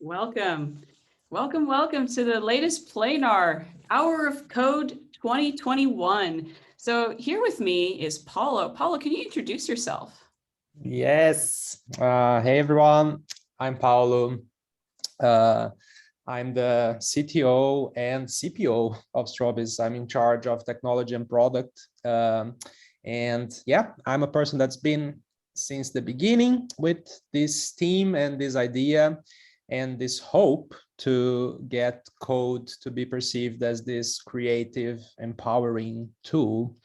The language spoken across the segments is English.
Welcome. Welcome to the latest Planar, Hour of Code 2021. So here with me is Paulo. Paulo, can you introduce yourself? Yes. Hey, everyone. I'm Paulo. Uh, I'm the CTO and CPO of Strawbiz. I'm in charge of technology and product. And yeah, I'm a person that's been since the beginning with this team and this idea and this hope to get code to be perceived as this creative, empowering tool.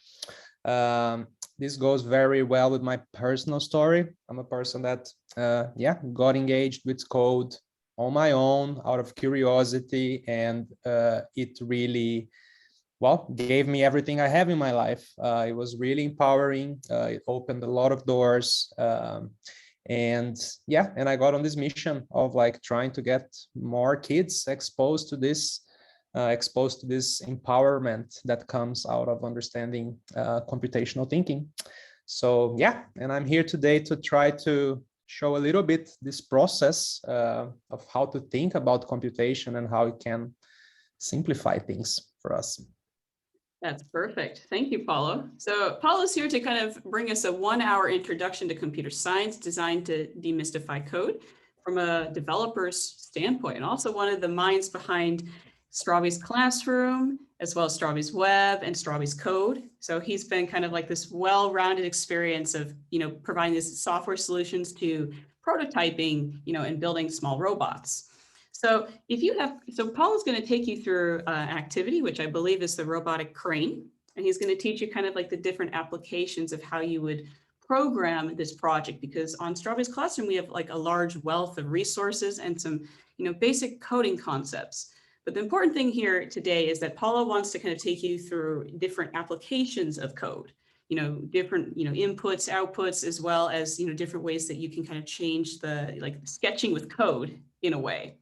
This goes very well with my personal story. I'm a person that, got engaged with code on my own out of curiosity, and it really, gave me everything I have in my life. It was really empowering. It opened a lot of doors. And I got on this mission of like trying to get more kids exposed to this empowerment that comes out of understanding computational thinking. So yeah, and I'm here today to try to show a little bit this process of how to think about computation and how it can simplify things for us. That's perfect. Thank you, Paulo. So Paulo's here to kind of bring us a 1-hour introduction to computer science designed to demystify code from a developer's standpoint, and also one of the minds behind Strawbiz Classroom, as well as Strawbiz Web and Strawbiz Code. So he's been kind of like this well-rounded experience of, providing these software solutions to prototyping, and building small robots. So Paul is going to take you through an activity, which I believe is the robotic crane. And he's going to teach you kind of like the different applications of how you would program this project, because on Strawbiz Classroom, we have like a large wealth of resources and some, basic coding concepts. But the important thing here today is that Paulo wants to kind of take you through different applications of code, different, inputs, outputs, as well as, different ways that you can kind of change the like sketching with code in a way.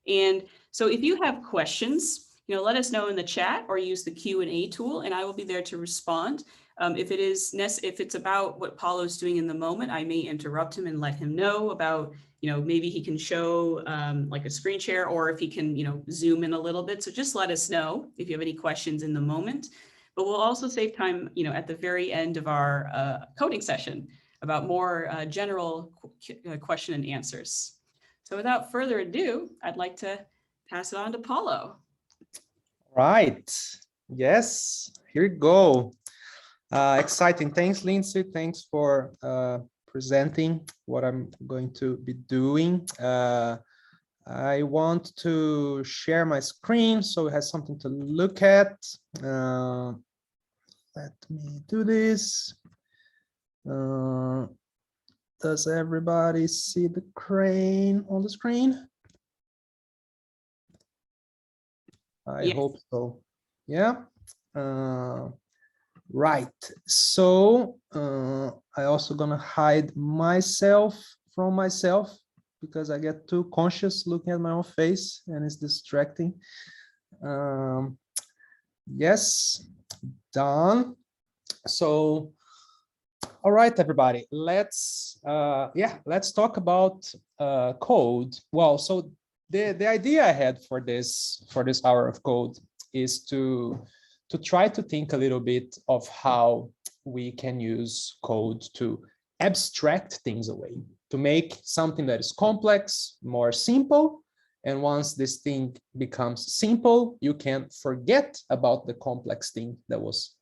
And so if you have questions, let us know in the chat or use the Q&A tool, and I will be there to respond. If it's about what Paulo's doing in the moment, I may interrupt him and let him know about, maybe he can show like a screen share, or if he can, zoom in a little bit. So just let us know if you have any questions in the moment. But we'll also save time, at the very end of our coding session about more general question and answers. So without further ado, I'd like to pass it on to Paulo. Right. Yes, here we go. Exciting. Thanks, Lindsay. Thanks for presenting what I'm going to be doing. I want to share my screen so it has something to look at. Let me do this. Does everybody see the crane on the screen? I hope so. Yeah. Right. So I also gonna hide myself from myself because I get too conscious looking at my own face and it's distracting. Yes, done. So all right, everybody, let's talk about code. Well, so the idea I had for this hour of code is to try to think a little bit of how we can use code to abstract things away, to make something that is complex more simple. And once this thing becomes simple, you can forget about the complex thing that was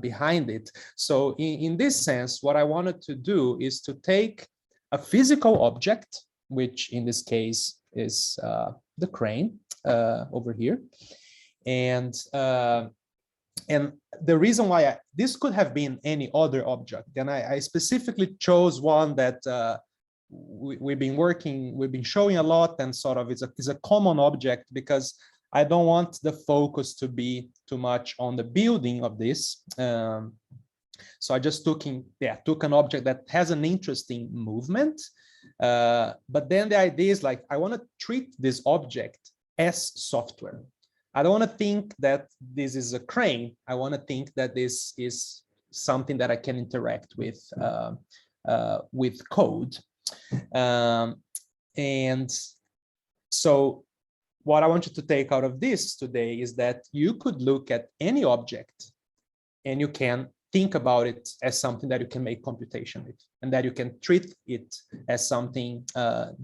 behind it. So in this sense, what I wanted to do is to take a physical object, which in this case is the crane over here. And the reason why this could have been any other object, and I specifically chose one that we've been showing a lot, and sort of is a common object, because I don't want the focus to be too much on the building of this. So I just took an object that has an interesting movement. But then the idea is like, I want to treat this object as software. I don't want to think that this is a crane. I want to think that this is something that I can interact with code. And So what I want you to take out of this today is that you could look at any object and you can think about it as something that you can make computation with, and that you can treat it as something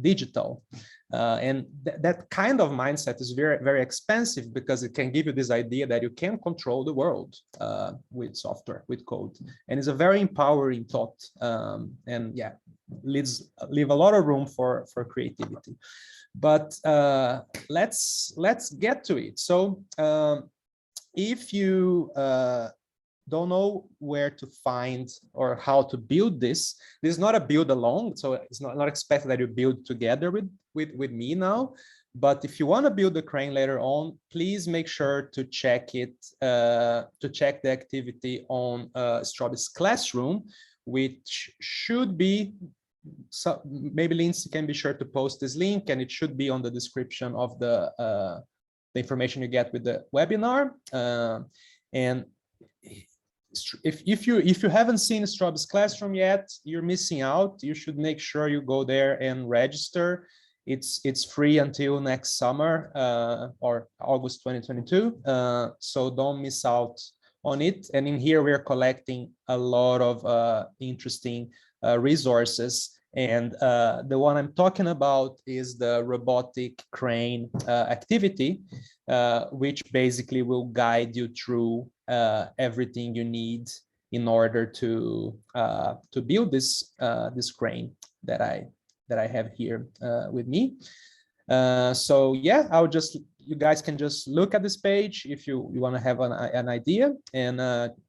digital. And that kind of mindset is very, very expensive, because it can give you this idea that you can control the world with software, with code. And it's a very empowering thought. And yeah, leave a lot of room for creativity. But let's get to it. So if you don't know where to find or how to build this is not a build alone, so it's not expected that you build together with me now. But if you want to build the crane later on, please make sure to check it, to check the activity on Strawbee's Classroom, which should be, so maybe Lindsay can be sure to post this link, and it should be on the description of the information you get with the webinar. And if you haven't seen Strawbee's Classroom yet, you're missing out. You should make sure you go there and register. It's free until next summer or August 2022. So don't miss out on it. And in here we're collecting a lot of interesting resources. And the one I'm talking about is the robotic crane activity, which basically will guide you through everything you need in order to build this this crane that I have here with me. So yeah, you guys can just look at this page if you want to have an idea, and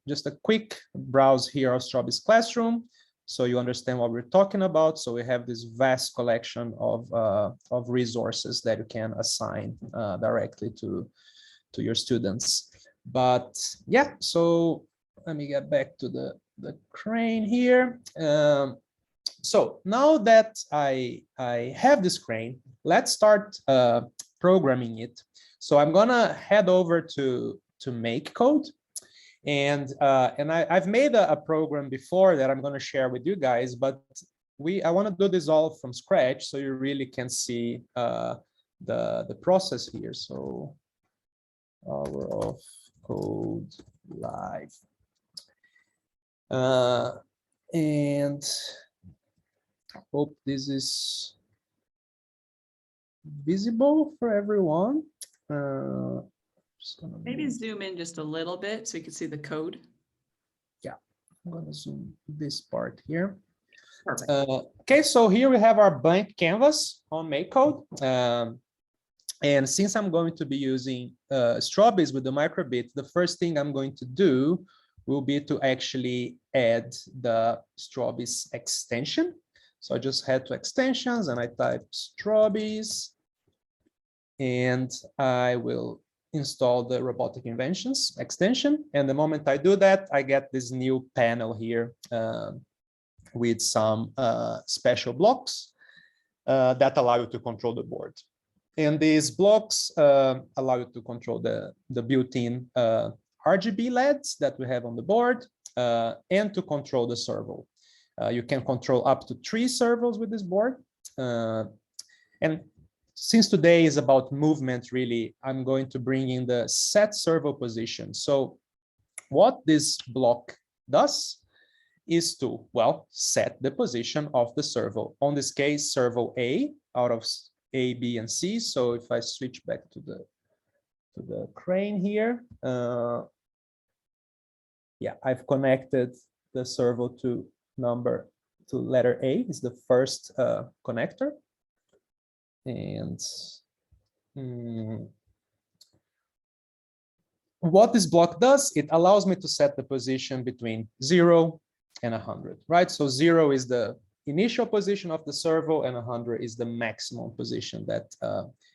just a quick browse here of Strawbee's Classroom, so you understand what we're talking about. So we have this vast collection of resources that you can assign directly to your students. But yeah, so let me get back to the crane here. So now that I have this crane, let's start programming it. So I'm gonna head over to MakeCode. And I've made a program before that I'm going to share with you guys, but I want to do this all from scratch, so you really can see the process here. So Power of Code Live, and hope this is visible for everyone. Maybe zoom in just a little bit so you can see the code. Yeah, I'm going to zoom this part here. Perfect. Okay, so here we have our blank canvas on MakeCode. And since I'm going to be using Strawbees with the microbit, the first thing I'm going to do will be to actually add the Strawbees extension. So I just head to extensions and I type Strawbees, and I will install the Robotic Inventions extension. And the moment I do that, I get this new panel here with some special blocks that allow you to control the board. And these blocks allow you to control the built-in RGB LEDs that we have on the board, and to control the servo. You can control up to 3 servos with this board. And since today is about movement, really, I'm going to bring in the set servo position. So what this block does is to, well, set the position of the servo. On this case, servo A out of A, B, and C. So if I switch back to the crane here, yeah, I've connected the servo to letter A, is the first connector. And what this block does, it allows me to set the position between 0 and 100, right? So 0 is the initial position of the servo, and 100 is the maximum position that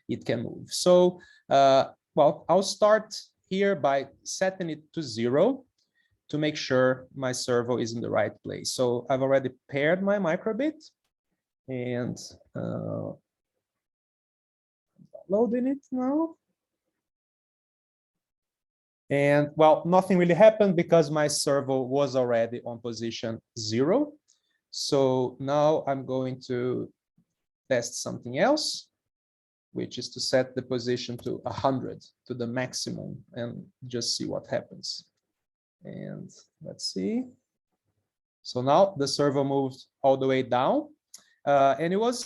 it can move. So, well, I'll start here by setting it to 0 to make sure my servo is in the right place. So I've already paired my microbit, and loading it now. And well, nothing really happened because my servo was already on position 0. So now I'm going to test something else. which is to set the position to 100, to the maximum, and just see what happens. And let's see. So now the servo moved all the way down, and it was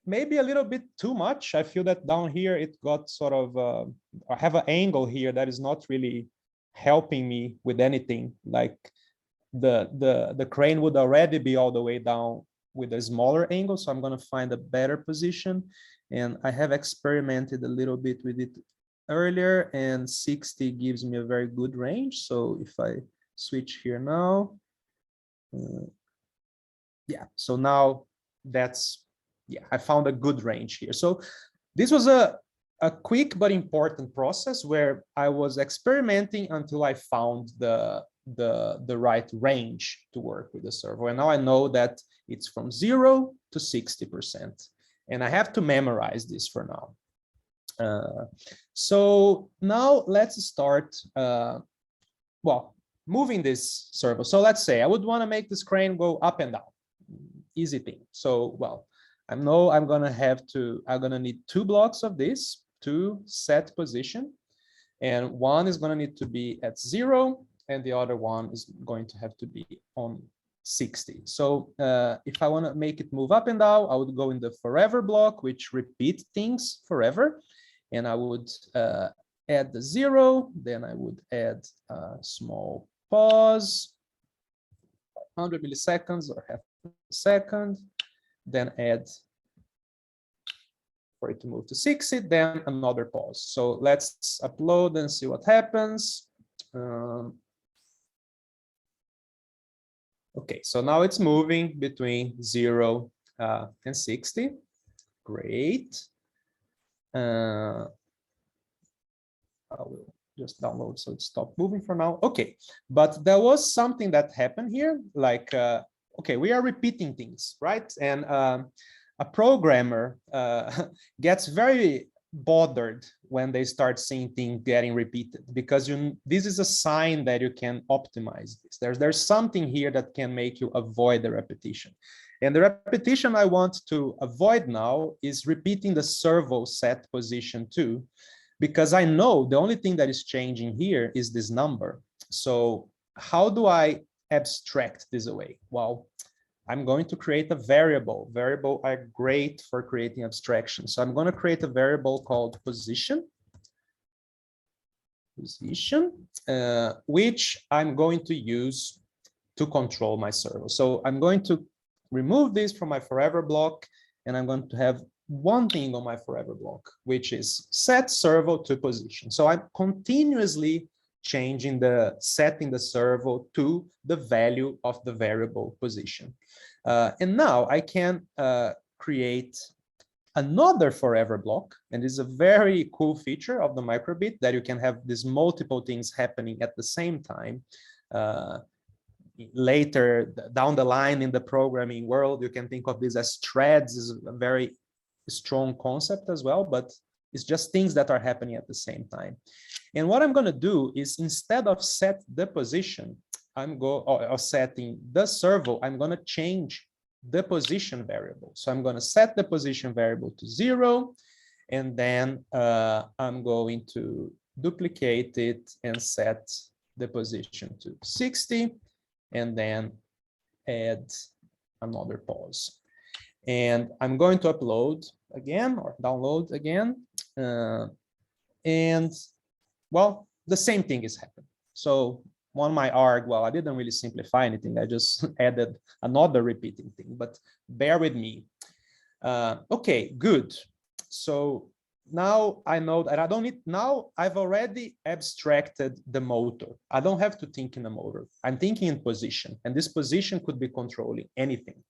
maybe a little bit too much. I feel that down here it got sort of, I have an angle here that is not really helping me with anything. Like the crane would already be all the way down with a smaller angle, so I'm going to find a better position. And I have experimented a little bit with it earlier, and 60 gives me a very good range. So if I switch here now, yeah, so now that's, yeah, I found a good range here. So this was a quick but important process where I was experimenting until I found the right range to work with the servo. And now I know that it's from 0 to 60%. And I have to memorize this for now. So now let's start, well, moving this servo. So let's say I would want to make this crane go up and down. Easy thing. So, well, I know I'm going to need 2 blocks of this to set position. And one is going to need to be at 0, and the other one is going to have to be on 60. So if I want to make it move up and down, I would go in the forever block, which repeat things forever. And I would add the 0, then I would add a small pause, 100 milliseconds or half a second, then add for it to move to 60, then another pause. So let's upload and see what happens. Okay, so now it's moving between 0 and 60. Great. I will just download so it stopped moving for now. Okay, but there was something that happened here, like, okay, we are repeating things, right? And a programmer gets very bothered when they start seeing things getting repeated, because this is a sign that you can optimize this. There's something here that can make you avoid the repetition. And the repetition I want to avoid now is repeating the servo set position too, because I know the only thing that is changing here is this number. So how do I abstract this away? Well, I'm going to create a variable. Variables are great for creating abstraction. So I'm going to create a variable called position, which I'm going to use to control my servo. So I'm going to remove this from my forever block, and I'm going to have one thing on my forever block, which is set servo to position. So I'm continuously changing setting the servo to the value of the variable position. And now I can create another forever block, and this is a very cool feature of the microbit, that you can have these multiple things happening at the same time. Later down the line in the programming world, you can think of this as threads. Is a very strong concept as well, but it's just things that are happening at the same time. And what I'm going to do is, instead of set the position, or setting the servo, I'm going to change the position variable. So I'm going to set the position variable to 0, and then I'm going to duplicate it and set the position to 60, and then add another pause. And I'm going to upload again, or download again. And well, the same thing is happening. So on my arg, well, I didn't really simplify anything. I just added another repeating thing, but bear with me. Okay, good. So now I know that I don't need, now I've already abstracted the motor. I don't have to think in a motor. I'm thinking in position, and this position could be controlling anything.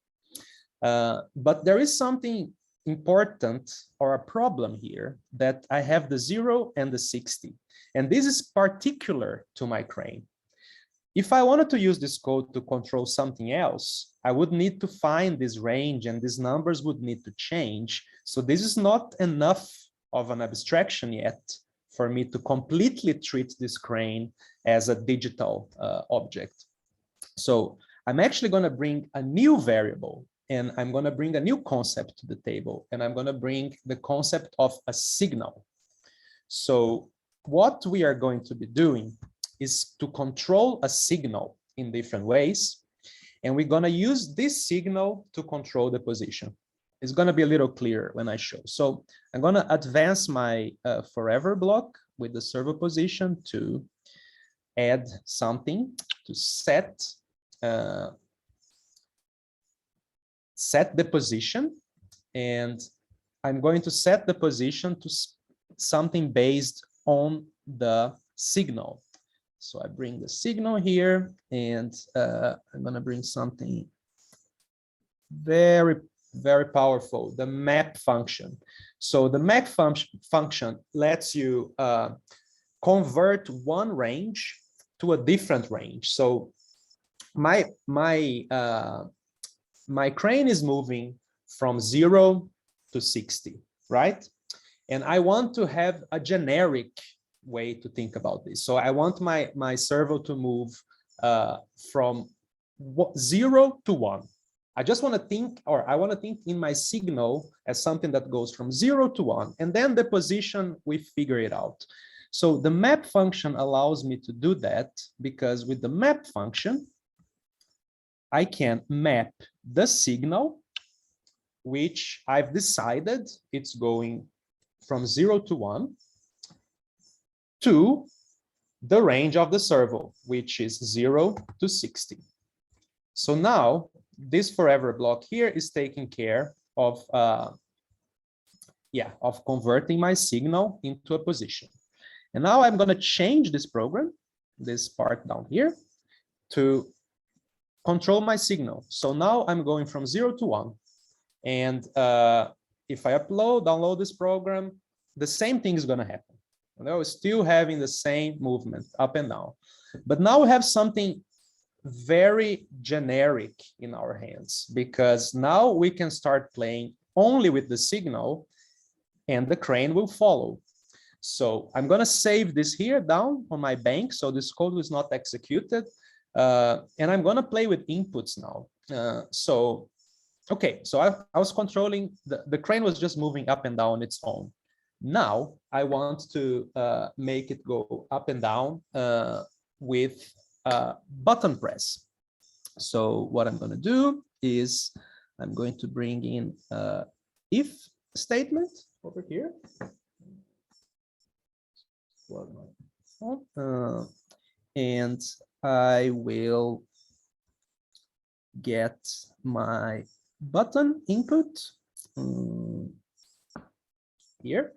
But there is something important, or a problem here, that I have the 0 and the 60. And this is particular to my crane. If I wanted to use this code to control something else, I would need to find this range, and these numbers would need to change. So this is not enough of an abstraction yet for me to completely treat this crane as a digital object. So I'm actually going to bring a new variable and I'm going to bring a new concept to the table, and I'm going to bring the concept of a signal. So what we are going to be doing is to control a signal in different ways, and we're going to use this signal to control the position. It's going to be a little clearer when I show. So I'm going to advance my forever block with the servo position to add something to set the position, and I'm going to set the position to something based on the signal. So I bring the signal here, and I'm going to bring something very, very powerful, the map function. So the map function lets you convert one range to a different range. So my crane is moving from 0 to 60, right? And I want to have a generic way to think about this. So I want my servo to move from 0 to 1. I just want to think, or I want to think in my signal as something that goes from 0 to 1, and then the position, we figure it out. So the map function allows me to do that, because with the map function, I can map the signal, which I've decided it's going from 0 to 1, to the range of the servo, which is 0 to 60. So now this forever block here is taking care of converting my signal into a position. And now I'm going to change this program, this part down here, to control my signal. So now I'm going from 0 to 1. And if I download this program, the same thing is going to happen. We're still having the same movement up and down. But now we have something very generic in our hands, because now we can start playing only with the signal, and the crane will follow. So I'm going to save this here down on my bank, so this code was not executed, and I'm going to play with inputs now. Okay, so I was controlling, the crane was just moving up and down on its own. Now I want to make it go up and down with button press. So what I'm going to do is I'm going to bring in if statement over here. And I will get my button input here.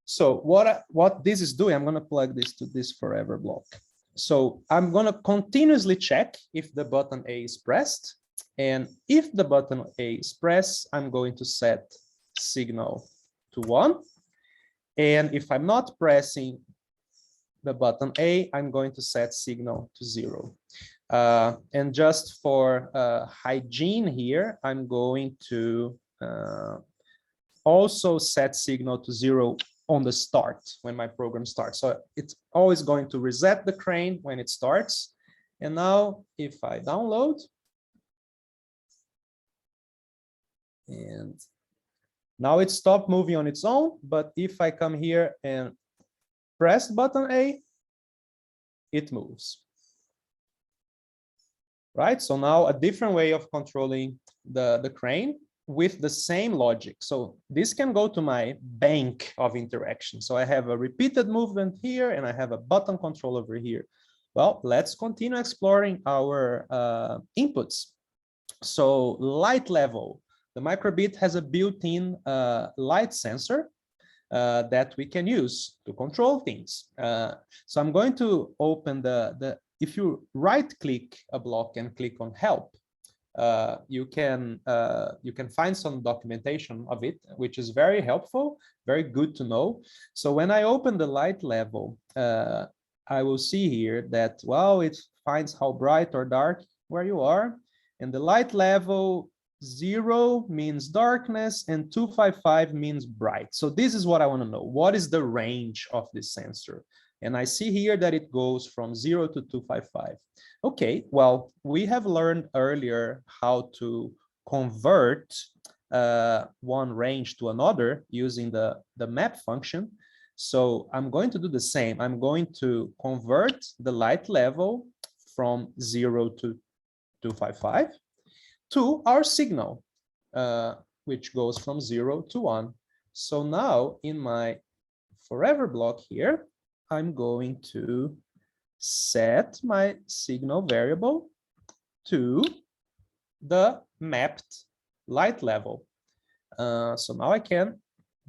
So what this is doing, I'm going to plug this to this forever block. So I'm going to continuously check if the button A is pressed. And if the button A is pressed, I'm going to set signal to 1. And if I'm not pressing the button A, I'm going to set signal to 0. And just for hygiene here, I'm going to also set signal to 0 on the start when my program starts. So it's always going to reset the crane when it starts. And now if I download, and now it stopped moving on its own, but if I come here and press button A, it moves. Right, so now a different way of controlling the crane with the same logic. So this can go to my bank of interaction. So I have a repeated movement here, and I have a button control over here. Well, let's continue exploring our inputs. So light level, the micro:bit has a built-in light sensor that we can use to control things. So I'm going to open if you right-click a block and click on help, you can find some documentation of it, which is very helpful, very good to know. So when I open the light level, I will see here that, well, it finds how bright or dark where you are. And the light level 0 means darkness and 255 means bright. So this is what I want to know. What is the range of this sensor? And I see here that it goes from 0 to 255. Okay, well, we have learned earlier how to convert one range to another using the map function. So I'm going to do the same. I'm going to convert the light level from 0 to 255 to our signal, which goes from 0 to 1. So now in my forever block here, I'm going to set my signal variable to the mapped light level. So now I can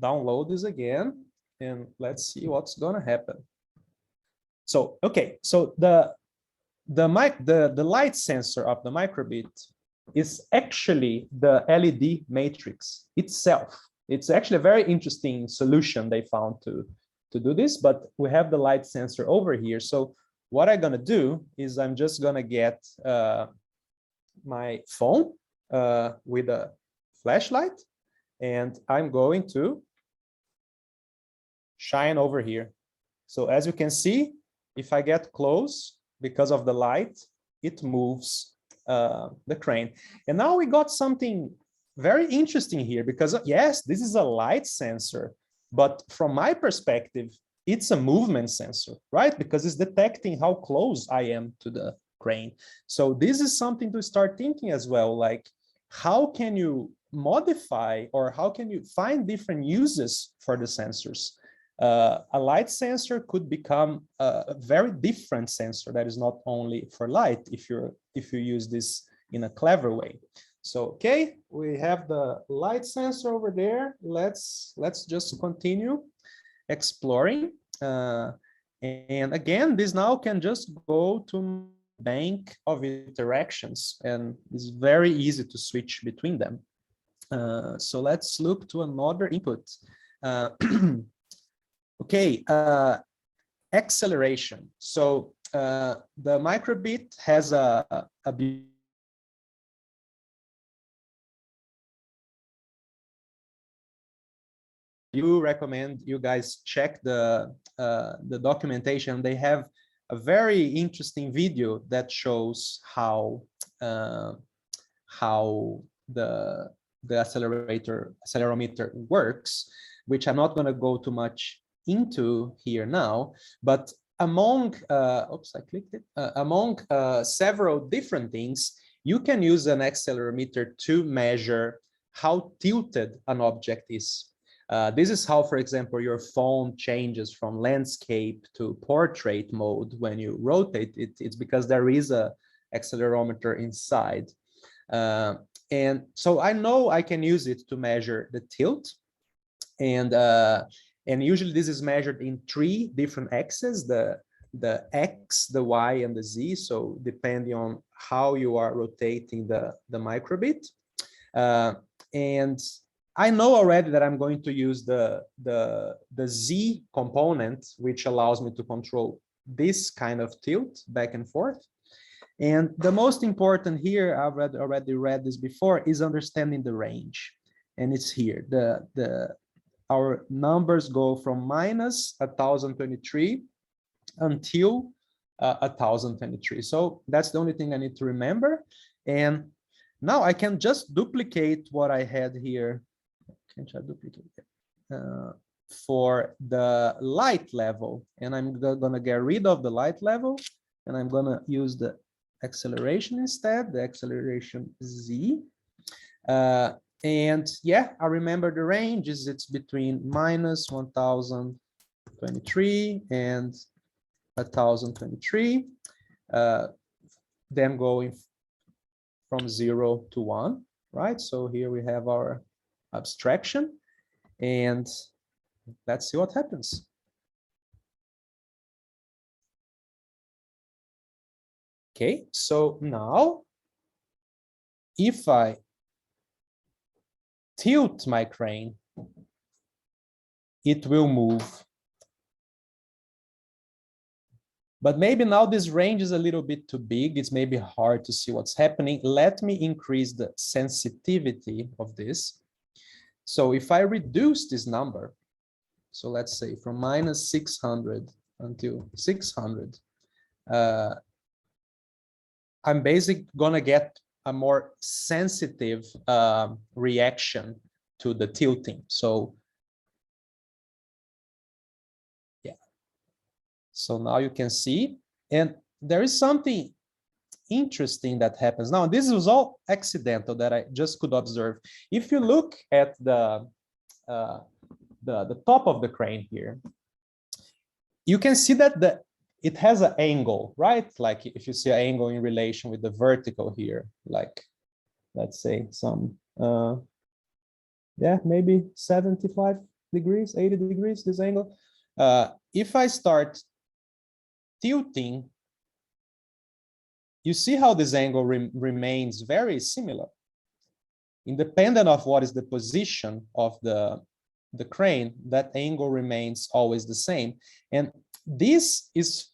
download this again, and let's see what's gonna happen. So okay, so the light sensor of the microbit is actually the LED matrix itself. It's actually a very interesting solution they found to do this, but we have the light sensor over here. So what I'm gonna do is I'm just gonna get my phone with a flashlight, and I'm going to shine over here. So as you can see, if I get close, because of the light, it moves the crane. And now we got something very interesting here, because yes, this is a light sensor, but from my perspective, it's a movement sensor, right? Because it's detecting how close I am to the crane. So this is something to start thinking as well, like how can you modify, or how can you find different uses for the sensors? A light sensor could become a very different sensor that is not only for light if you use this in a clever way. So okay, we have the light sensor over there. Let's just continue exploring. And again, this now can just go to bank of interactions, and it's very easy to switch between them. So let's look to another input. Okay, acceleration. So the microbit has a you recommend you guys check the documentation. They have a very interesting video that shows how the accelerometer works, which I'm not going to go too much into here now, but among oops, I clicked it. Among several different things, you can use an accelerometer to measure how tilted an object is. This is how, for example, your phone changes from landscape to portrait mode when you rotate it. It's because there is a accelerometer inside. And so I know I can use it to measure the tilt. And usually this is measured in 3 different axes, the X, the Y, and the Z. So depending on how you are rotating the microbit. And I know already that I'm going to use the Z component, which allows me to control this kind of tilt back and forth. And the most important here, I've already read this before, is understanding the range. And it's here. Our numbers go from minus 1023 until 1023. So that's the only thing I need to remember. And now I can just duplicate what I had here. Can't I duplicate it? For the light level. And I'm going to get rid of the light level. And I'm going to use the acceleration instead, the acceleration Z. And yeah, I remember the range is it's between minus 1023 and 1023. Them going from 0 to 1, right? So here we have our abstraction, and let's see what happens. Okay, so now if I tilt my crane, it will move. But maybe now this range is a little bit too big. It's maybe hard to see what's happening. Let me increase the sensitivity of this. So if I reduce this number, so let's say from minus 600 until 600, I'm basically gonna get a more sensitive reaction to the tilting. So yeah, so now you can see, and there is something interesting that happens now. This was all accidental that I just could observe. If you look at the top of the crane here, you can see that it has an angle, right? Like if you see an angle in relation with the vertical here, like let's say some, yeah, maybe 75 degrees, 80 degrees, this angle. If I start tilting, you see how this angle remains very similar. Independent of what is the position of the crane, that angle remains always the same. And this is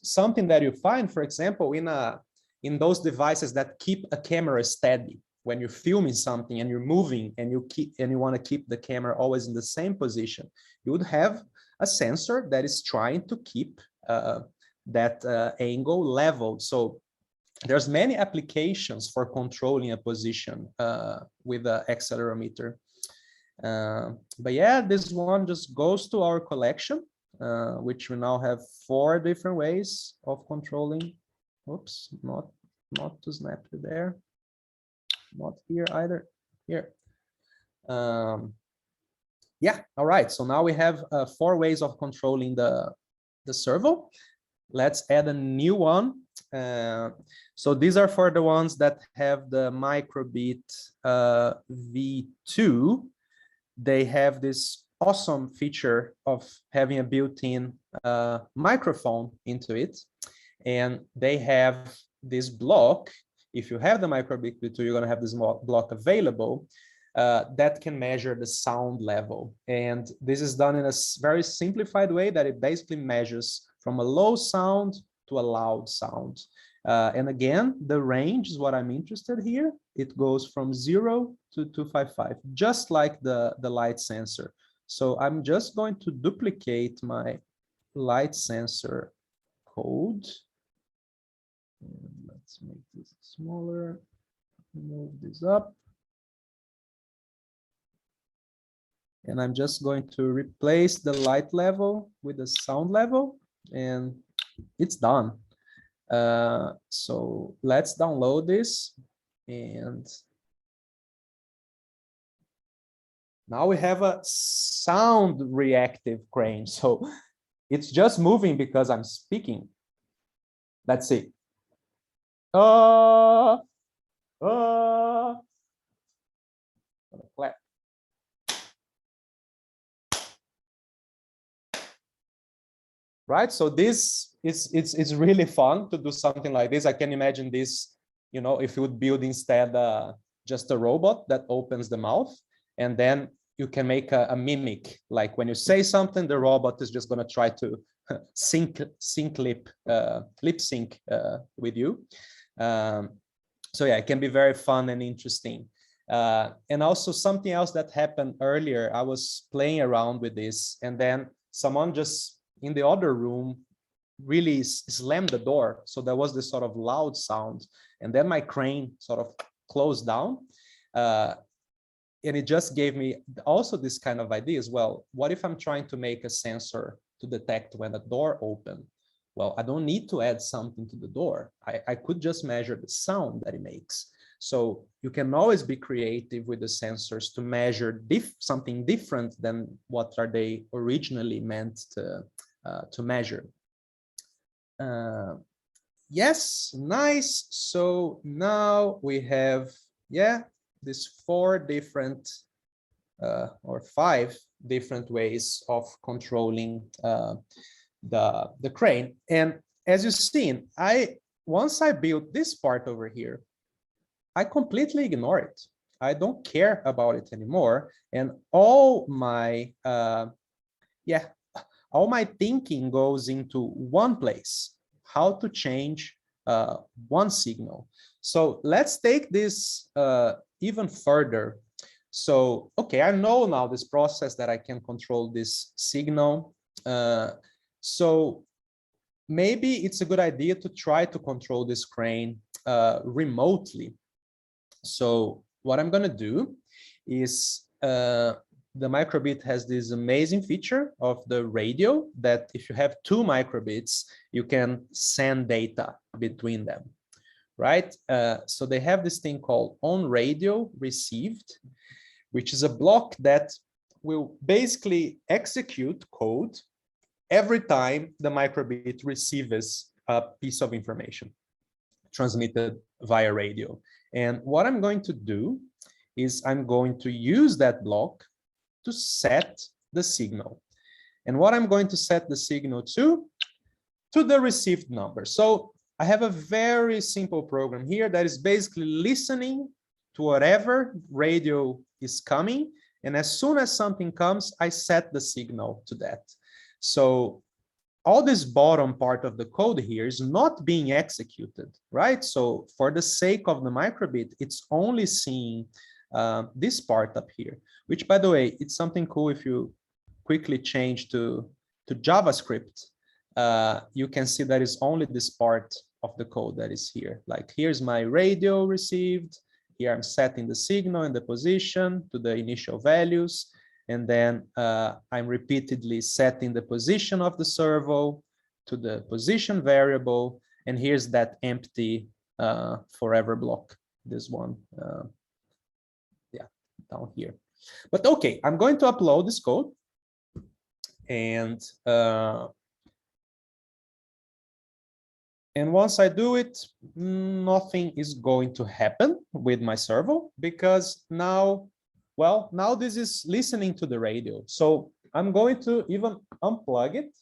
something that you find, for example, in those devices that keep a camera steady. When you're filming something and you're moving and you want to keep the camera always in the same position, you would have a sensor that is trying to keep that angle leveled. So there's many applications for controlling a position with an accelerometer. But yeah, this one just goes to our collection, which we now have 4 different ways of controlling. Oops, not too snappy there. Not here either. Here. Yeah, all right. So now we have 4 ways of controlling the servo. Let's add a new one. So these are for the ones that have the Microbit V2. They have this awesome feature of having a built-in microphone into it. And they have this block. If you have the Microbit V2, you're going to have this block available that can measure the sound level. And this is done in a very simplified way that it basically measures from a low sound to a loud sound. And again, the range is what I'm interested here. It goes from 0 to 255, just like the light sensor. So I'm just going to duplicate my light sensor code. And let's make this smaller, move this up. And I'm just going to replace the light level with the sound level, and it's done. So let's download this, and now we have a sound reactive crane. So it's just moving because I'm speaking. Let's see. Clap. Right, so this it's really fun to do something like this. I can imagine this, you know, if you would build instead just a robot that opens the mouth, and then you can make a mimic. Like when you say something, the robot is just going to try to lip sync with you. So yeah, it can be very fun and interesting. And also something else that happened earlier, I was playing around with this, and then someone just in the other room really slammed the door. So there was this sort of loud sound, and then my crane sort of closed down. And it just gave me also this kind of idea as well. What if I'm trying to make a sensor to detect when a door opens? Well, I don't need to add something to the door. I could just measure the sound that it makes. So you can always be creative with the sensors to measure something different than what are they originally meant to measure. Yes, nice. So now we have, yeah, these 4 different or 5 different ways of controlling the crane. And as you've seen, once I built this part over here, I completely ignore it. I don't care about it anymore. And all my all my thinking goes into one place, how to change one signal. So let's take this even further. So, okay, I know now this process that I can control this signal. So maybe it's a good idea to try to control this crane remotely. So what I'm going to do is the microbit has this amazing feature of the radio that if you have 2 microbits, you can send data between them, right? So they have this thing called on radio received, which is a block that will basically execute code every time the microbit receives a piece of information transmitted via radio. And what I'm going to do is I'm going to use that block to set the signal. And what I'm going to set the signal to the received number. So I have a very simple program here that is basically listening to whatever radio is coming. And as soon as something comes, I set the signal to that. So all this bottom part of the code here is not being executed, right? So for the sake of the microbit, it's only seeing this part up here, which, by the way, it's something cool. If you quickly change to JavaScript, you can see that it's only this part of the code that is here. Like, here's my radio received. Here I'm setting the signal and the position to the initial values. And then I'm repeatedly setting the position of the servo to the position variable. And here's that empty forever block, this one. Yeah, down here. But okay, I'm going to upload this code. And once I do it, nothing is going to happen with my servo because now, well, now this is listening to the radio. So I'm going to even unplug it.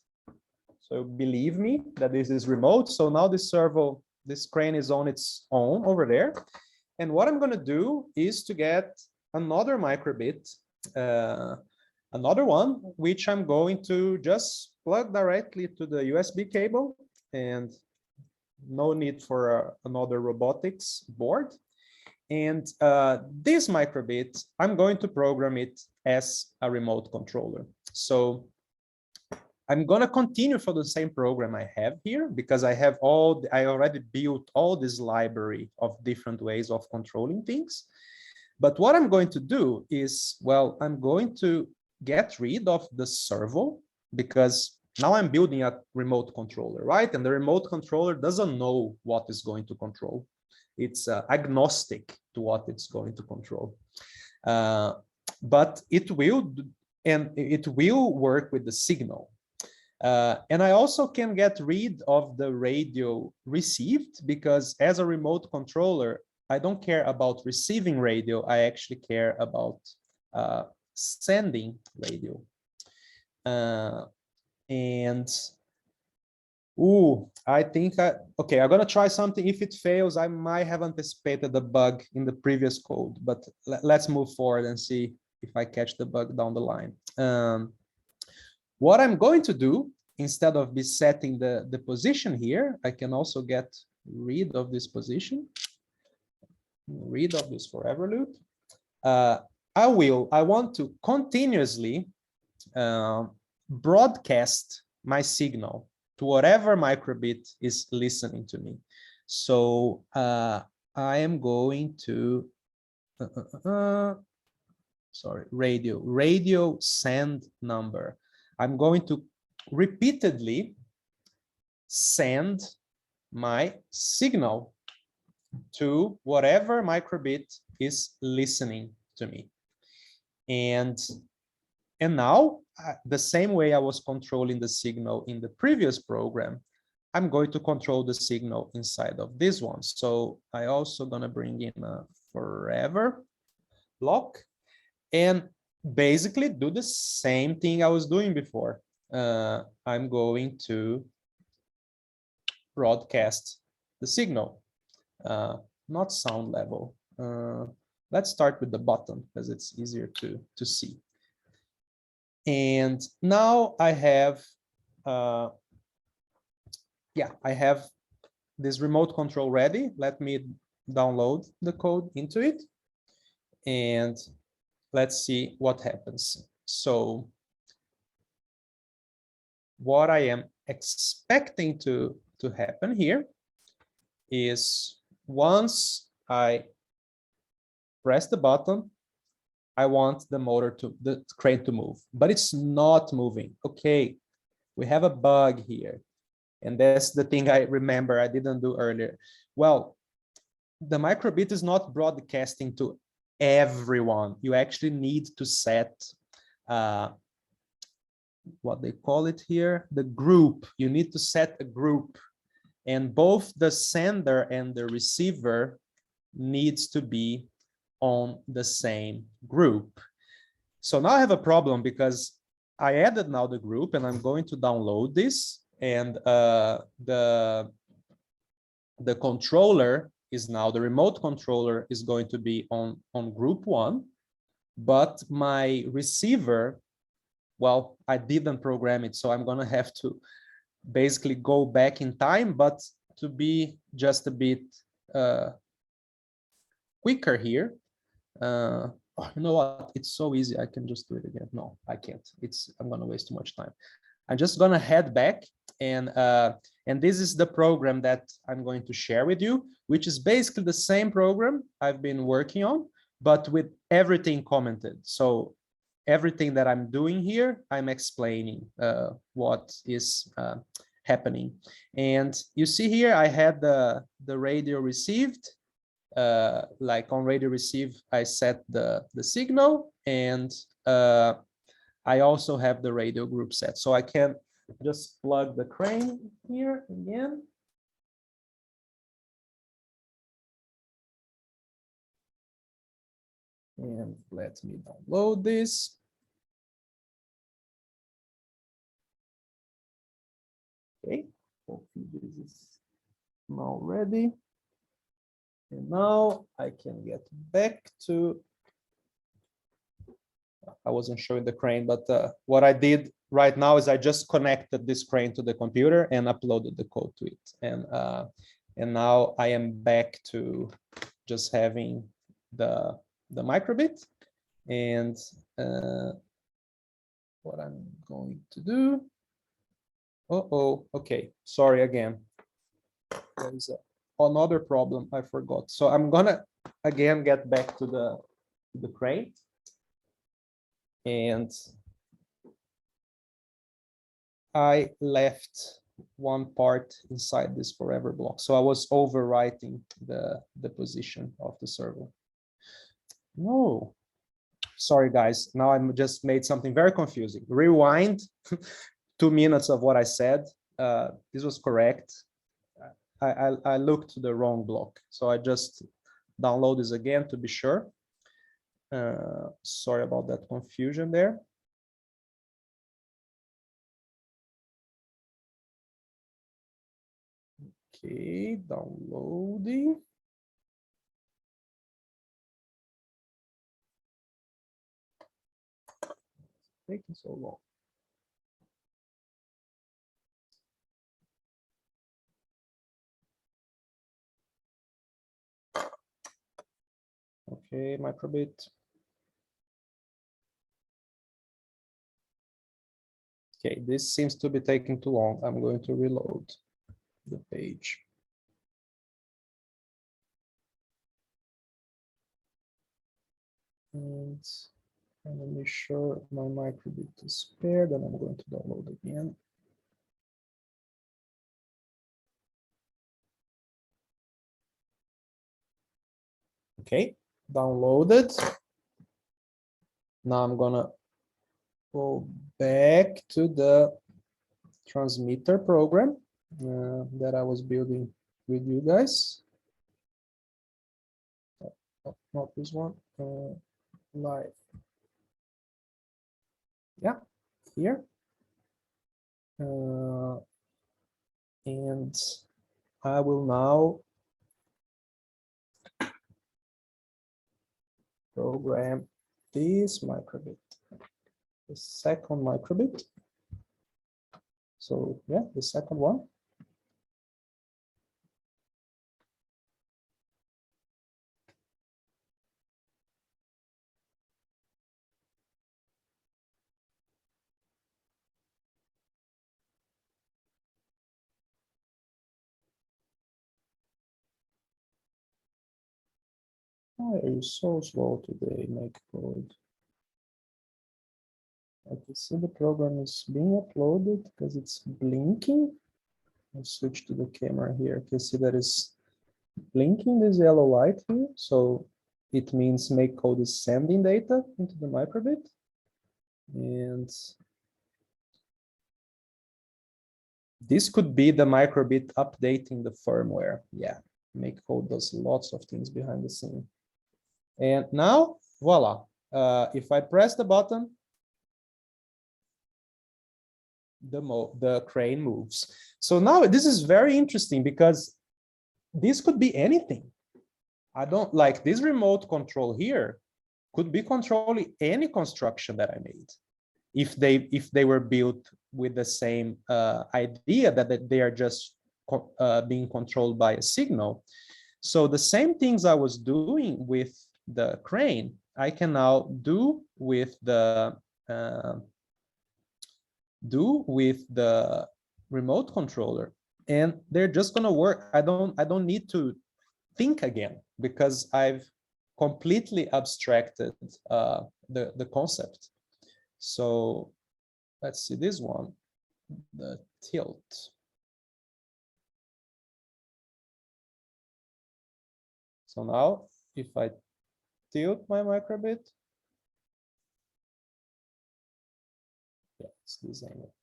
So believe me that this is remote. So now this servo, this crane is on its own over there. And what I'm going to do is to get another microbit, another one, which I'm going to just plug directly to the USB cable, and no need for another robotics board. And this microbit, I'm going to program it as a remote controller. So I'm going to continue for the same program I have here because I have I already built all this library of different ways of controlling things. But what I'm going to do is, well, I'm going to get rid of the servo because now I'm building a remote controller, right? And the remote controller doesn't know what is going to control. It's agnostic to what it's going to control. But it will, and it will work with the signal. And I also can get rid of the radio received because as a remote controller, I don't care about receiving radio. I actually care about sending radio. And I think okay, I'm gonna try something. If it fails, I might have anticipated the bug in the previous code, but let's move forward and see if I catch the bug down the line. What I'm going to do, instead of be setting the position here, I can also get rid of this position, rid of this forever loop. I want to continuously broadcast my signal to whatever microbit is listening to me. So I am going to, sorry, radio send number. I'm going to repeatedly send my signal to whatever microbit is listening to me. And now, the same way I was controlling the signal in the previous program, I'm going to control the signal inside of this one. So I also gonna bring in a forever block and basically do the same thing I was doing before. I'm going to broadcast the signal, not sound level. Let's start with the button because it's easier to see. And now I have, I have this remote control ready. Let me download the code into it. And let's see what happens. So what I am expecting to happen here is once I press the button. I want the crane to move, but it's not moving. Okay, we have a bug here. And that's the thing I remember I didn't do earlier. Well, the microbit is not broadcasting to everyone. You actually need to set what they call it here, the group. You need to set a group, and both the sender and the receiver needs to be on the same group. So now I have a problem because I added now the group, and I'm going to download this, and the controller is now, the remote controller is going to be on group 1, but my receiver, well, I didn't program it, so I'm gonna have to basically go back in time, but to be just a bit quicker here. Oh, you know what? It's so easy. I can just do it again. No, I can't. I'm gonna waste too much time. I'm just gonna head back, and this is the program that I'm going to share with you, which is basically the same program I've been working on, but with everything commented. So everything that I'm doing here, I'm explaining what is happening. And you see here, I had the radio received. Like on radio receive, I set the signal, and I also have the radio group set. So I can just plug the crane here again. And let me download this. Okay, hopefully this is now ready. And now I can get back to, I wasn't showing the crane, but what I did right now is I just connected this crane to the computer and uploaded the code to it. And now I am back to just having the microbit. And what I'm going to do, okay, sorry again. There's another problem I forgot. So I'm gonna again get back to the crate, and I left one part inside this forever block. So I was overwriting the position of the servo. No, sorry guys. Now I just made something very confusing. Rewind 2 minutes of what I said. This was correct. I looked to the wrong block. So I just download this again to be sure. Sorry about that confusion there. Okay, downloading. Taking so long. Okay, microbit. Okay, this seems to be taking too long. I'm going to reload the page. And let me sure my microbit is paired, and I'm going to download again. Okay, downloaded. Now I'm gonna go back to the transmitter program that I was building with you guys. Oh, not this one. Live. Yeah, here. And I will now program this microbit, the second microbit. So yeah, the second one. Why are you so slow today, make code? I can see the program is being uploaded because it's blinking. I'll switch to the camera here. You can see that it's blinking this yellow light here. So it means make code is sending data into the microbit. And this could be the microbit updating the firmware. Yeah, make code does lots of things behind the scene. And now, voila. If I press the button, the crane moves. So now this is very interesting because this could be anything. I don't like this remote control here could be controlling any construction that I made if they were built with the same idea that they are just being controlled by a signal. So the same things I was doing with the crane, I can now do with the remote controller, and they're just going to work. I don't need to think again because I've completely abstracted the concept. So let's see this one, the tilt. So now if I tilt my microbit, yeah, it's this angle.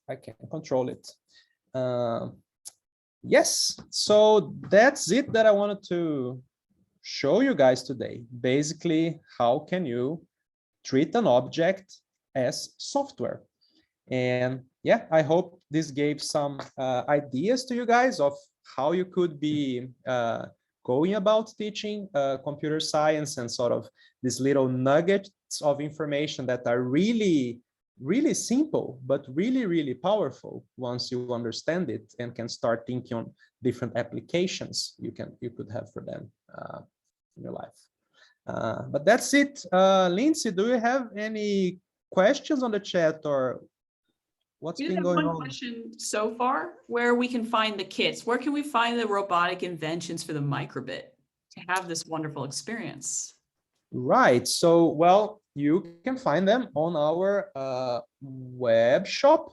I can control it. Yes, so that's it that I wanted to show you guys today. Basically, how can you treat an object as software? And yeah, I hope this gave some ideas to you guys of how you could be going about teaching computer science, and sort of these little nuggets of information that are really simple, but really powerful once you understand it and can start thinking on different applications you could have for them in your life. But that's it. Lindsay, do you have any questions on the chat, or what's been going on? One question so far, where we can find the kits. Where can we find the robotic inventions for the microbit to have this wonderful experience? Right. So, well, you can find them on our web shop,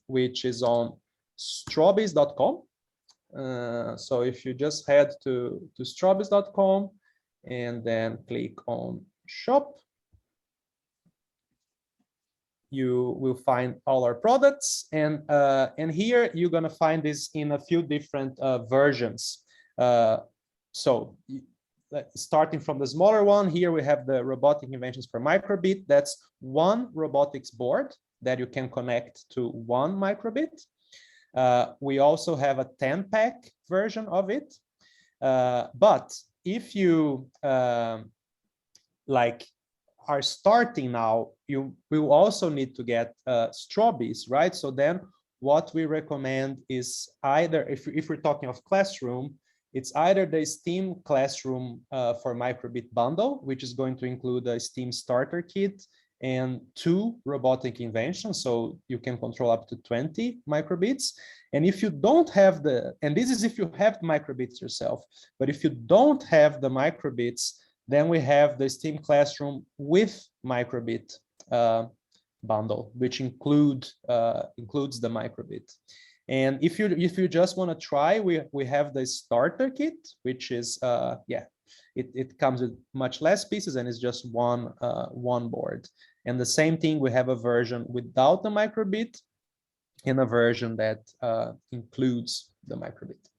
which is on strawbiz.com. So if you just head to strawbiz.com and then click on shop, you will find all our products, and here you're going to find this in a few different versions. So starting from the smaller one, here we have the robotic inventions for microbit. That's one robotics board that you can connect to one microbit. We also have a 10-pack version of it. But if you like are starting now, you will also need to get Strawbiz, right? So then what we recommend is either, if we're talking of classroom, it's either the STEAM Classroom for Microbit bundle, which is going to include a STEAM starter kit and 2 robotic inventions, so you can control up to 20 microbits. And if you don't have and this is if you have microbits yourself, but if you don't have the microbits, then we have the STEAM Classroom with microbit bundle, which includes the microbit. And if you just want to try, we have the starter kit, which is it comes with much less pieces and it's just one board. And the same thing, we have a version without the microbit and a version that includes the microbit.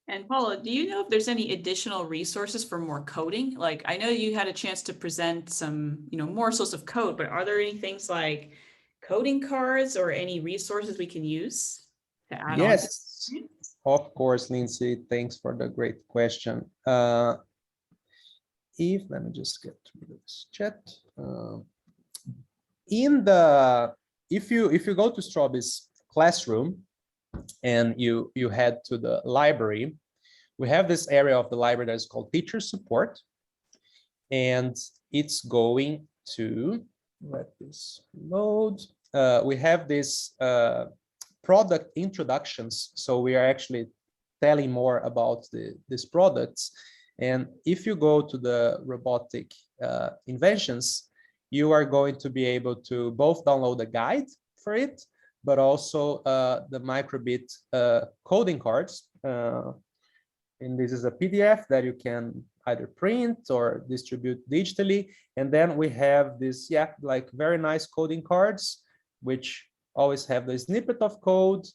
And Paula, do you know if there's any additional resources for more coding? Like, I know you had a chance to present some, morsels of code, but are there any things like coding cards or any resources we can use to add on? Yes, of course, Lindsay. Thanks for the great question. Let me just get rid of this chat. If you go to Strawbiz Classroom and you head to the library, we have this area of the library that is called Teacher Support, and it's going to let this load. We have this product introductions. So we are actually telling more about these products. And if you go to the robotic inventions, you are going to be able to both download a guide for it, but also the microbit coding cards. And this is a PDF that you can either print or distribute digitally. And then we have this, yeah, like very nice coding cards, which always have the snippet of code,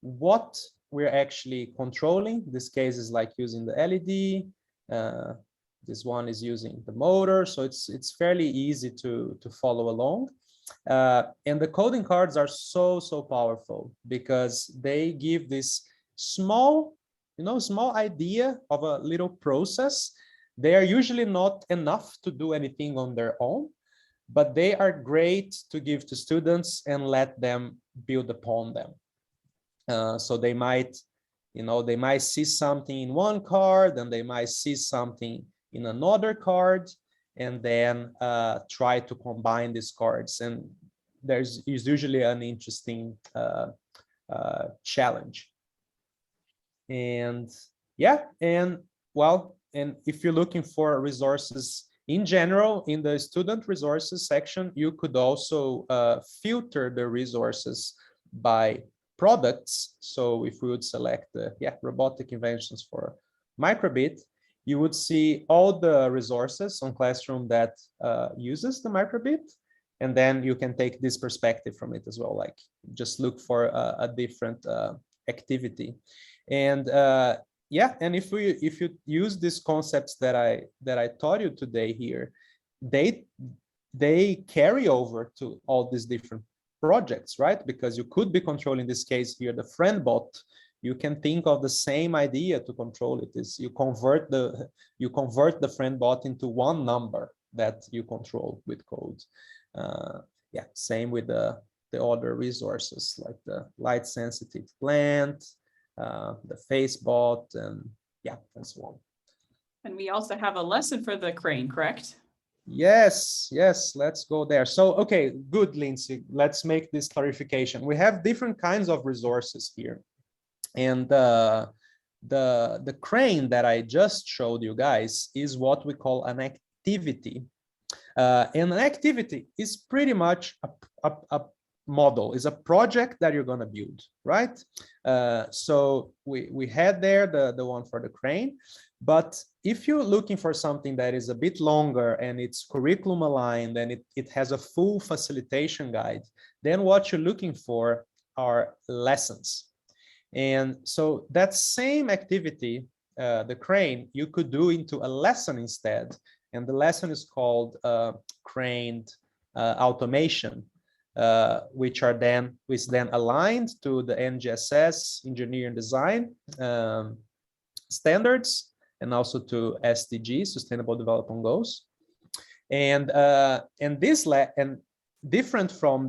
what we're actually controlling. This case is like using the LED. This one is using the motor, so it's fairly easy to follow along. And the coding cards are so powerful because they give this small, small idea of a little process. They are usually not enough to do anything on their own, but they are great to give to students and let them build upon them. So they might, they might see something in one card and they might see something in another card, and then try to combine these cards. And there's usually an interesting challenge. And yeah, and well, and if you're looking for resources in general, in the student resources section, you could also filter the resources by products. So if we would select the robotic inventions for microbit, you would see all the resources on Classroom that uses the microbit. And then you can take this perspective from it as well, like just look for a different activity. And yeah, and if you use these concepts that I taught you today here, they carry over to all these different projects, right? Because you could be controlling, this case here, the friend bot. You can think of the same idea to control it. Is you convert the friend bot into one number that you control with code. Yeah, same with the other resources like the light sensitive plant, the face bot, and yeah, and so on. And we also have a lesson for the crane, correct? Yes, let's go there. So, okay, good, Lindsay. Let's make this clarification. We have different kinds of resources here. And the crane that I just showed you guys is what we call an activity. And an activity is pretty much a model, is a project that you're going to build, right? So we had there the one for the crane. But if you're looking for something that is a bit longer and it's curriculum aligned and it has a full facilitation guide, then what you're looking for are lessons. And so that same activity, the crane, you could do into a lesson instead. And the lesson is called craned automation, which is then aligned to the NGSS engineering design standards, and also to SDG, Sustainable Development Goals. And different from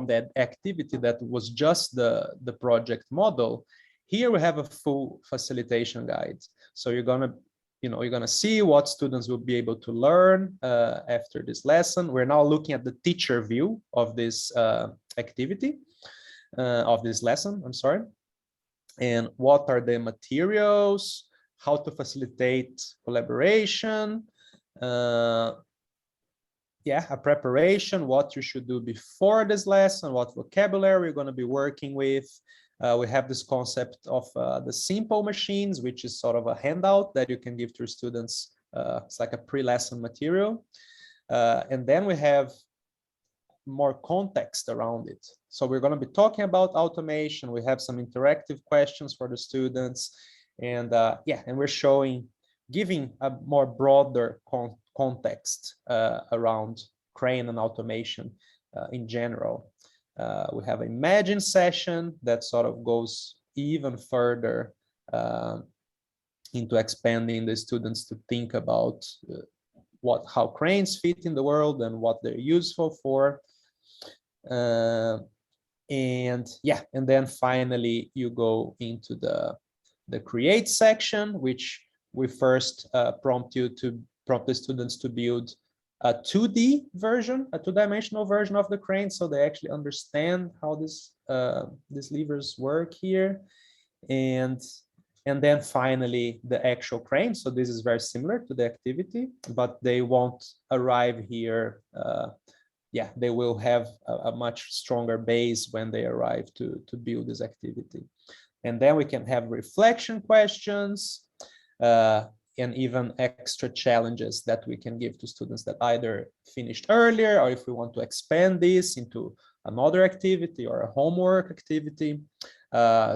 that activity that was just the project model, here we have a full facilitation guide. So you're gonna see what students will be able to learn after this lesson. We're now looking at the teacher view of this activity, of this lesson, I'm sorry. And what are the materials, how to facilitate collaboration, a preparation, what you should do before this lesson, what vocabulary we're going to be working with. We have this concept of the simple machines, which is sort of a handout that you can give to your students. It's like a pre-lesson material. And then we have more context around it. So we're going to be talking about automation. We have some interactive questions for the students. And and we're giving a more broader context around crane and automation in general. We have an Imagine session that sort of goes even further into expanding the students to think about how cranes fit in the world and what they're useful for. And then finally you go into the create section, which we first prompt the students to build a 2D version, a two-dimensional version of the crane, so they actually understand how this these levers work here, and then finally the actual crane. So this is very similar to the activity, but they won't arrive here. Yeah, they will have a much stronger base when they arrive to build this activity. And then we can have reflection questions and even extra challenges that we can give to students that either finished earlier, or if we want to expand this into another activity or a homework activity.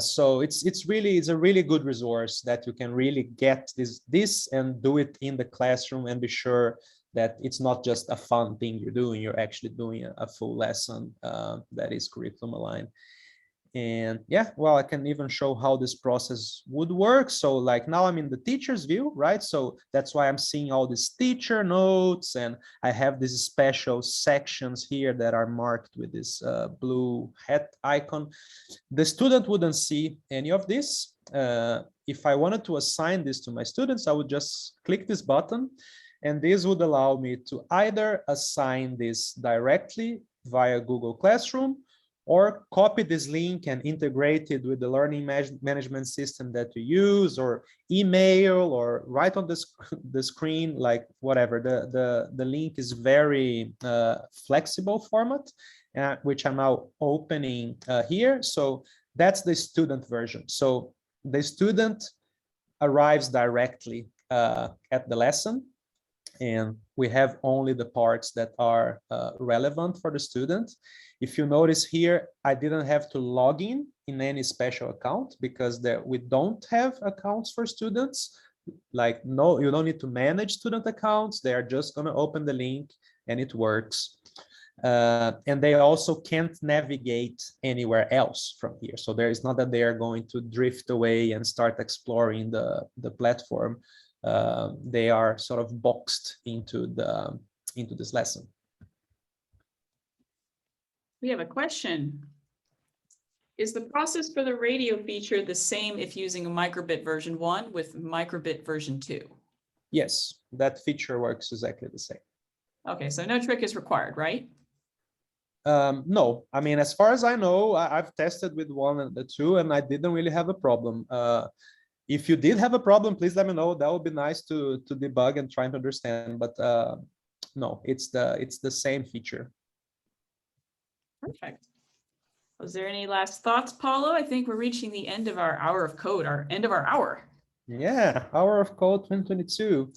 So it's a really good resource that you can really get this and do it in the classroom and be sure that it's not just a fun thing you're doing, you're actually doing a full lesson that is curriculum aligned. And yeah, well, I can even show how this process would work. So like now I'm in the teacher's view, right? So that's why I'm seeing all these teacher notes, and I have these special sections here that are marked with this blue hat icon. The student wouldn't see any of this. If I wanted to assign this to my students, I would just click this button, and this would allow me to either assign this directly via Google Classroom, or copy this link and integrate it with the learning management system that you use, or email, or write on the screen, like whatever. The link is very flexible format, which I'm now opening here. So that's the student version. So the student arrives directly at the lesson, and we have only the parts that are relevant for the student. If you notice here, I didn't have to log in any special account, because we don't have accounts for students. Like, no, you don't need to manage student accounts. They are just going to open the link and it works. And they also can't navigate anywhere else from here. So there is not that they are going to drift away and start exploring the platform. They are sort of boxed into this lesson. We have a question. Is the process for the radio feature the same if using a microbit version 1 with microbit version 2? Yes, that feature works exactly the same. Okay, so no trick is required, right? No, I mean, as far as I know, I've tested with 1 and the 2, and I didn't really have a problem. If you did have a problem, please let me know. That would be nice to debug and try to understand. But no, it's the same feature. Perfect. Was there any last thoughts, Paulo? I think we're reaching the end of our hour of code, our end of our hour. Yeah, Hour of Code 2022.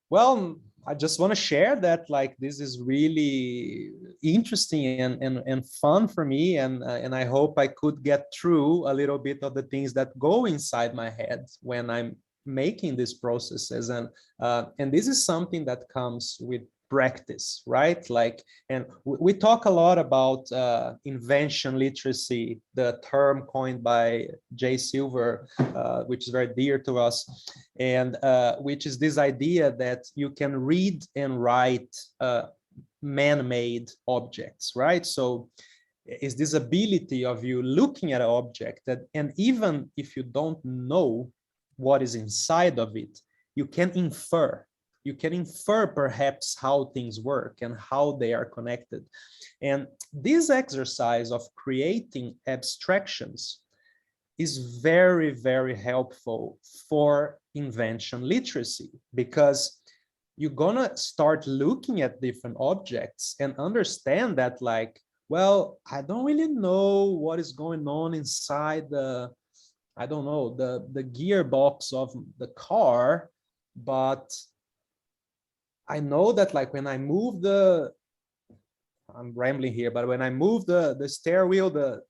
Well, I just want to share that like this is really interesting and fun for me, and I hope I could get through a little bit of the things that go inside my head when I'm making these processes, and this is something that comes with practice, right? Like, and we talk a lot about invention literacy, the term coined by Jay Silver, which is very dear to us, and which is this idea that you can read and write man-made objects, right? So is this ability of you looking at an object that, and even if you don't know what is inside of it, you can infer. You can infer perhaps how things work and how they are connected. And this exercise of creating abstractions is very, very helpful for invention literacy, because you're gonna start looking at different objects and understand that, like, well, I don't really know what is going on inside I don't know, the gearbox of the car, but I know that like when I move I'm rambling here, but when I move the steering wheel, the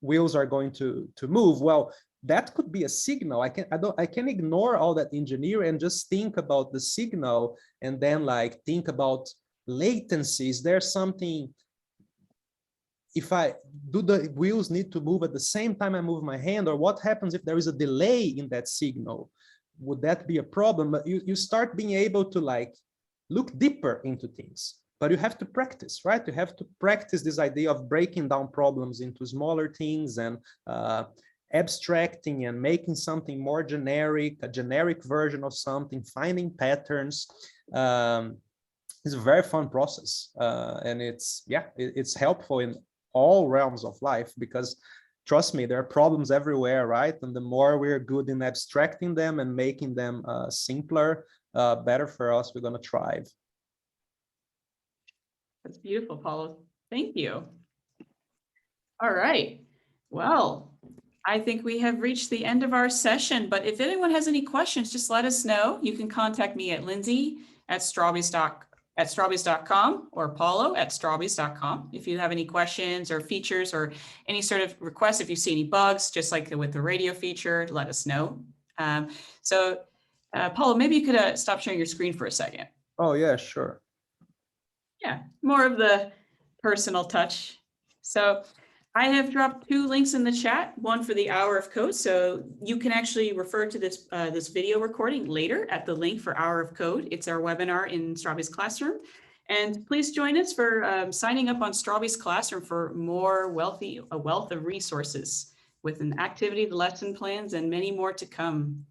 wheels are going to move. Well, that could be a signal. I can ignore all that engineering and just think about the signal, and then like think about latencies. There's something, if the wheels need to move at the same time I move my hand, or what happens if there is a delay in that signal? Would that be a problem? But you start being able to like look deeper into things, but you have to practice, right? You have to practice this idea of breaking down problems into smaller things and abstracting and making something more generic, a generic version of something, finding patterns. it's a very fun process, and it's helpful in all realms of life, because trust me, there are problems everywhere, right? And the more we're good in abstracting them and making them simpler, better for us, we're going to thrive. That's beautiful, Paulo. Thank you. All right. Well, I think we have reached the end of our session, but if anyone has any questions, just let us know. You can contact me at lindsay@strawbees.com or paulo@strawbees.com. If you have any questions or features or any sort of requests, if you see any bugs, just like with the radio feature, let us know. Paulo, maybe you could stop sharing your screen for a second. Oh, yeah, sure. Yeah, more of the personal touch. So I have dropped 2 links in the chat, one for the Hour of Code. So you can actually refer to this, this video recording later at the link for Hour of Code. It's our webinar in Strawbees Classroom. And please join us for signing up on Strawbees Classroom for a wealth of resources with an activity, lesson plans, and many more to come.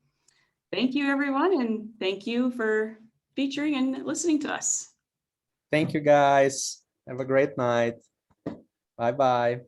Thank you, everyone, and thank you for featuring and listening to us. Thank you, guys. Have a great night. Bye-bye.